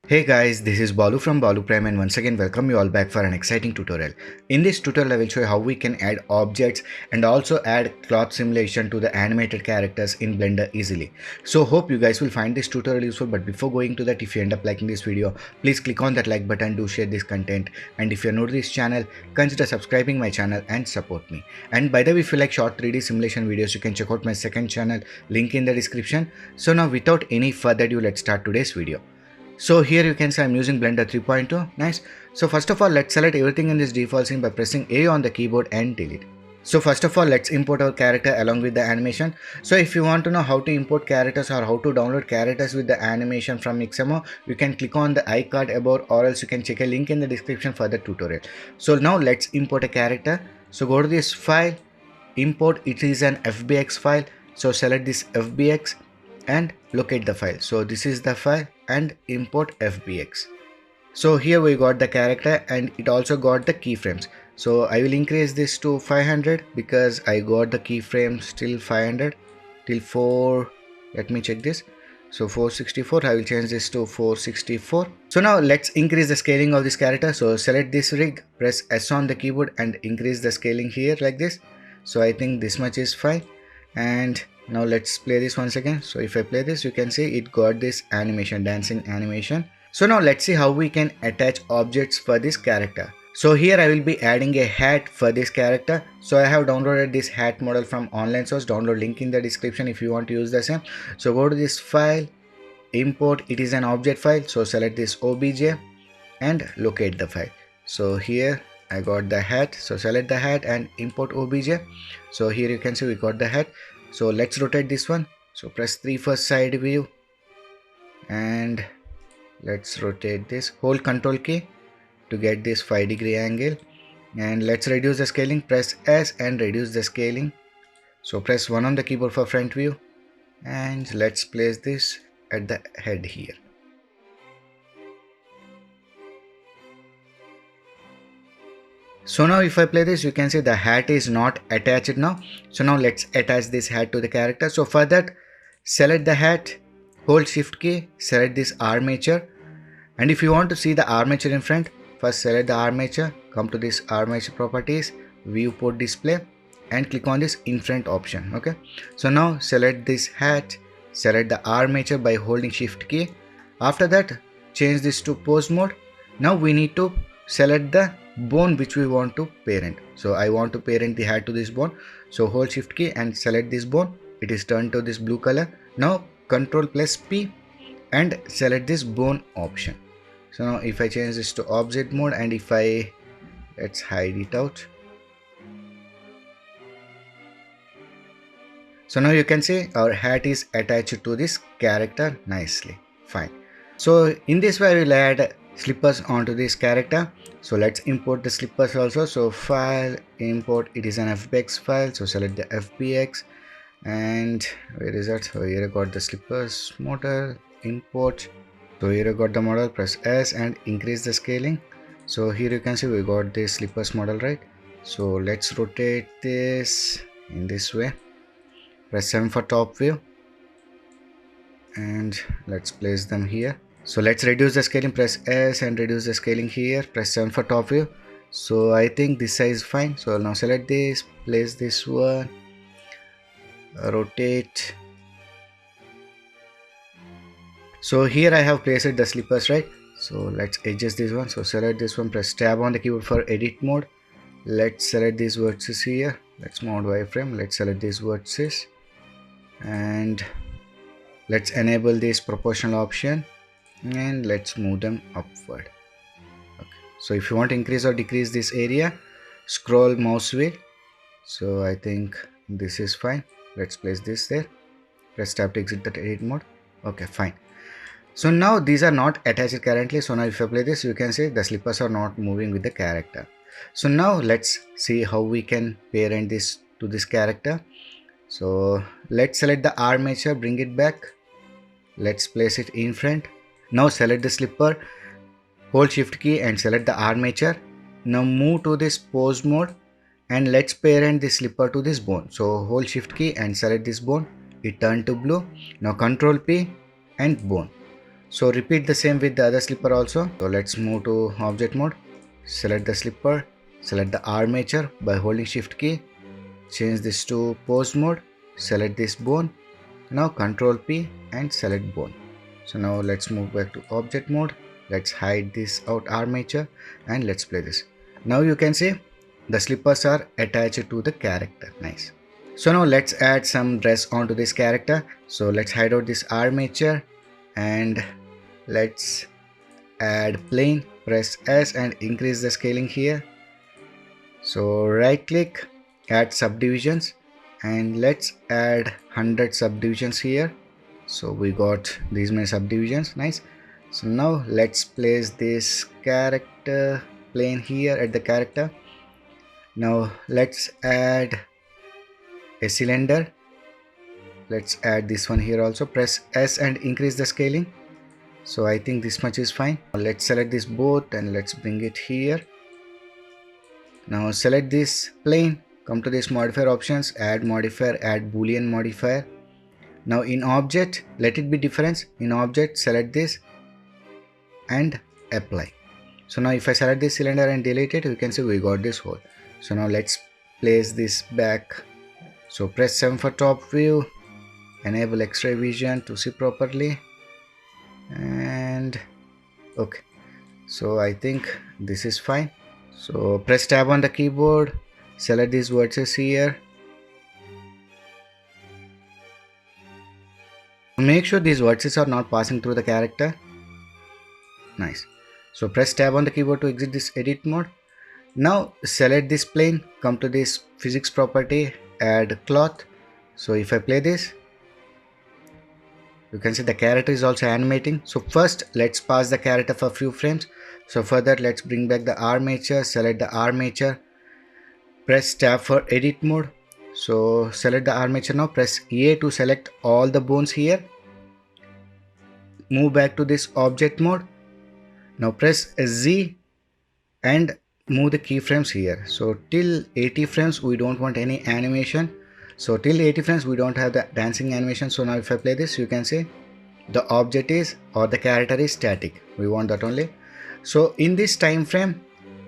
Hey guys, this is Balu from Balu Prime and once again welcome you all back for an exciting tutorial. In this tutorial I will show you how we can add objects and also add cloth simulation to the animated characters in Blender easily. So hope you guys will find this tutorial useful, but before going to that, if you end up liking this video, please click on that like button, do share this content, and if you're new to this channel, consider subscribing my channel and support me. And by the way, if you like short 3D simulation videos, you can check out my second channel, link in the description. So now without any further ado, let's start today's video. So here you can see I'm using Blender 3.2. Nice. So first of all, let's select everything in this default scene by pressing A on the keyboard and delete. So first of all, let's import our character along with the animation. So if you want to know how to import characters or how to download characters with the animation from Mixamo, you can click on the iCard above, or else you can check a link in the description for the tutorial. So now let's import a character. So go to this file, import, it is an FBX file. So select this FBX and locate the file. So this is the file and import FBX. So here we got the character and it also got the keyframes. So I will increase this to 500 because I got the keyframes till 500 till 4. Let me check this. So 464, I will change this to 464. So now let's increase the scaling of this character. So select this rig, press S on the keyboard and increase the scaling here like this. So I think this much is fine. And now let's play this once again. So if I play this, you can see it got this animation, dancing animation. So now let's see how we can attach objects for this character. So here I will be adding a hat for this character. So I have downloaded this hat model from online source. Download link in the description if you want to use the same. So go to this file, import, it is an object file. So select this OBJ and locate the file. So here I got the hat. So select the hat and import OBJ. So here you can see we got the hat. So let's rotate this one. So press 3 for side view and let's rotate this. Hold Control key to get this 5-degree angle, and let's reduce the scaling. Press S and reduce the scaling. So press 1 on the keyboard for front view and let's place this at the head here. So now if I play this, you can see the hat is not attached now. So now let's attach this hat to the character. So for that, select the hat, hold shift key, select this armature. And if you want to see the armature in front, first select the armature, come to this armature properties, viewport display and click on this in front option. Okay. So now select this hat, select the armature by holding shift key. After that, change this to pose mode. Now we need to select the bone which we want to parent. So I want to parent the hat to this bone. So hold shift key and select this bone. It is turned to this blue color. Now control plus P and select this bone option. So now if I change this to object mode and if let's hide it out. So now you can see our hat is attached to this character nicely. Fine. So in this way I will add slippers onto this character. So let's import the slippers also. So file, import, it is an FBX file. So select the FBX and where is that? So here I got the slippers model, import. So here I got the model, press S and increase the scaling. So here you can see we got this slippers model, right? So let's rotate this in this way. Press 7 for top view and let's place them here. So let's reduce the scaling, press S and reduce the scaling here, press 7 for top view. So I think this size is fine. So now select this, place this one, rotate. So here I have placed the slippers, right? So let's adjust this one. So select this one, press tab on the keyboard for edit mode. Let's select these vertices here. Let's mount wireframe. Let's select these vertices and let's enable this proportional option and let's move them upward. Okay. So if you want to increase or decrease this area, scroll mouse wheel. So I think this is fine. Let's place this there. Press tab to exit the edit mode. Okay, fine. So now these are not attached currently. So now if I play this, you can see the slippers are not moving with the character. So now let's see how we can parent this to this character. So let's select the armature, bring it back. Let's place it in front. Now select the slipper, hold shift key and select the armature. Now move to this pose mode and let's parent the slipper to this bone. So hold shift key and select this bone. It turned to blue. Now control P and bone. So repeat the same with the other slipper also. So let's move to object mode, select the slipper, select the armature by holding shift key, change this to pose mode, select this bone, now control P and select bone. So now let's move back to object mode, let's hide this out armature and let's play this. Now you can see the slippers are attached to the character. Nice. So now let's add some dress onto this character. So let's hide out this armature and let's add plane, press S and increase the scaling here. So right click, add subdivisions and let's add 100 subdivisions here. So we got these many subdivisions. Nice. So now let's place this character plane here at the character. Now let's add a cylinder. Let's add this one here also. Press S and increase the scaling. So I think this much is fine. Let's select this both and let's bring it here. Now select this plane, come to this modifier options, add modifier, add boolean modifier. Now in object, let it be difference. In object, select this and apply. So now if I select this cylinder and delete it, you can see we got this hole. So now let's place this back. So press 7 for top view, enable X-ray vision to see properly, and okay. So I think this is fine. So press tab on the keyboard, select these vertices here. Make sure these vertices are not passing through the character. Nice. So press tab on the keyboard to exit this edit mode. Now select this plane, come to this physics property, add cloth. So if I play this, you can see the character is also animating. So first let's pass the character for a few frames. So for that, let's bring back the armature, select the armature, press tab for edit mode. So select the armature now, press A to select all the bones here. Move back to this object mode. Now press Z and move the keyframes here. So till 80 frames we don't want any animation. So till 80 frames we don't have the dancing animation. So now if I play this, you can see the object is or the character is static. We want that only. So in this time frame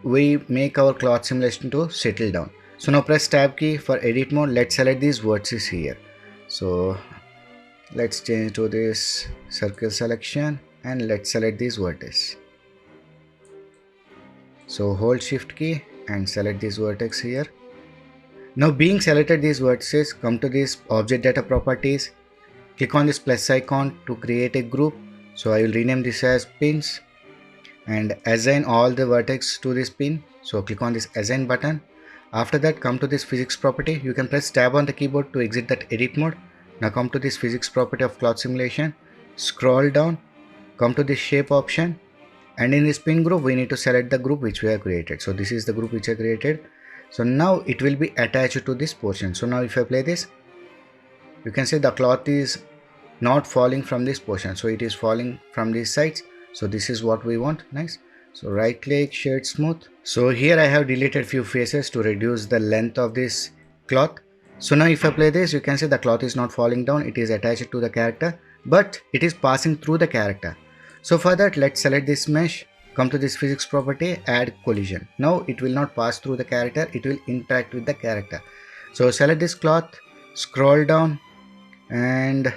we make our cloth simulation to settle down. So now press tab key for edit mode. Let's select these vertices here. So let's change to this circle selection and let's select these vertices. So hold shift key and select this vertex here. Now being selected these vertices, come to this object data properties, click on this plus icon to create a group. So I will rename this as pins and assign all the vertex to this pin. So click on this assign button. After that, come to this physics property. You can press tab on the keyboard to exit that edit mode. Now come to this physics property of cloth simulation, scroll down, come to this shape option, and in this pin group we need to select the group which we have created. So this is the group which I created. So now it will be attached to this portion. So now if I play this, you can see the cloth is not falling from this portion, so it is falling from these sides. So this is what we want. Nice. So right click, shade smooth. So here I have deleted few faces to reduce the length of this cloth. So now if I play this, you can see the cloth is not falling down, it is attached to the character, but it is passing through the character. So for that, let's select this mesh, come to this physics property, add collision. Now it will not pass through the character, it will interact with the character. So select this cloth, scroll down and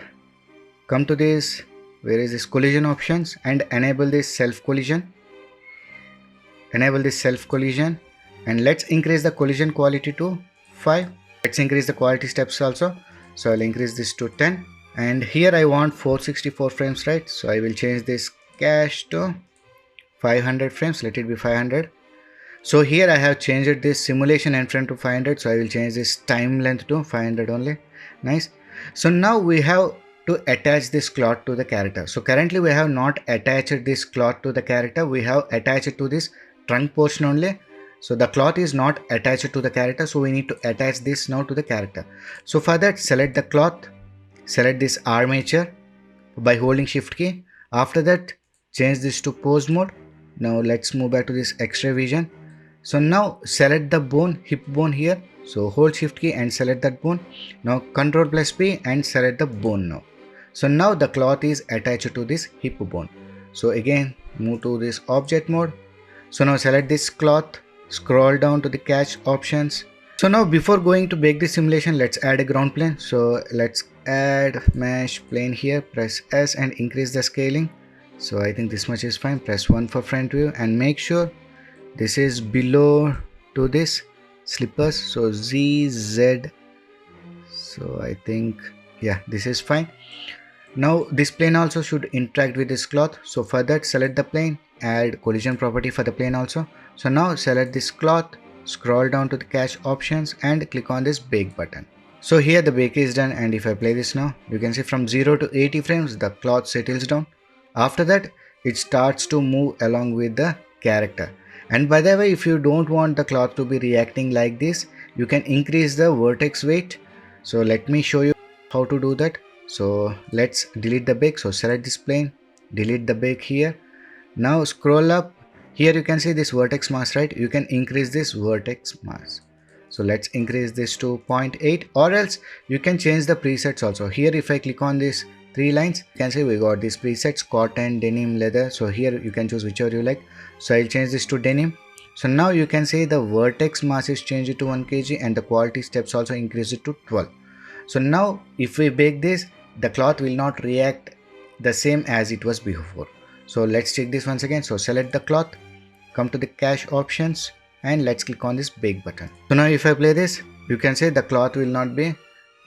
come to this, where is this collision options, and enable this self collision. Enable this self collision and let's increase the collision quality to 5. Let's increase the quality steps also. So I'll increase this to 10. And here I want 464 frames, right? So I will change this cache to 500 frames. Let it be 500. So here I have changed this simulation end frame to 500. So I will change this time length to 500 only. Nice. So now we have to attach this cloth to the character. So currently we have not attached this cloth to the character. We have attached it to this trunk portion only. So the cloth is not attached to the character. So we need to attach this now to the character. So for that, select the cloth, select this armature by holding shift key. After that, change this to pose mode. Now let's move back to this X-ray vision. So now select the bone, hip bone here. So hold shift key and select that bone. Now control plus P and select the bone now. So now the cloth is attached to this hip bone. So again move to this object mode. So now select this cloth, scroll down to the cache options. So now before going to bake the simulation, let's add a ground plane. So let's add mesh plane here, press S and increase the scaling. So I think this much is fine. Press 1 for front view and make sure this is below to this slippers. So ZZ. So I think, yeah, this is fine. Now this plane also should interact with this cloth. So for that, select the plane, add collision property for the plane also. So now select this cloth, scroll down to the cache options and click on this bake button. So here the bake is done, and if I play this now, you can see from 0 to 80 frames the cloth settles down. After that it starts to move along with the character. And by the way, if you don't want the cloth to be reacting like this, you can increase the vertex weight. So let me show you how to do that. So let's delete the bake. So select this plane, delete the bake here. Now scroll up. Here you can see this vertex mass, right? You can increase this vertex mass. So let's increase this to 0.8, or else you can change the presets also. Here if I click on these 3 lines, you can see we got these presets: cotton, denim, leather. So here you can choose whichever you like. So I'll change this to denim. So now you can see the vertex mass is changed to 1 kg and the quality steps also increased to 12. So now if we bake this, the cloth will not react the same as it was before. So let's check this once again. So select the cloth, come to the cache options and let's click on this bake button. So now if I play this, you can say the cloth will not be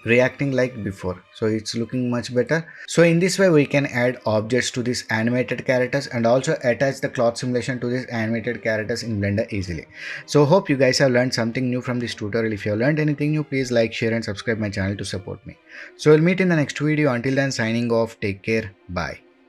reacting like before. So it's looking much better. So in this way we can add objects to these animated characters and also attach the cloth simulation to these animated characters in Blender easily. So hope you guys have learned something new from this tutorial. If you have learned anything new, please like, share and subscribe my channel to support me. So we'll meet in the next video. Until then, signing off. Take care. Bye.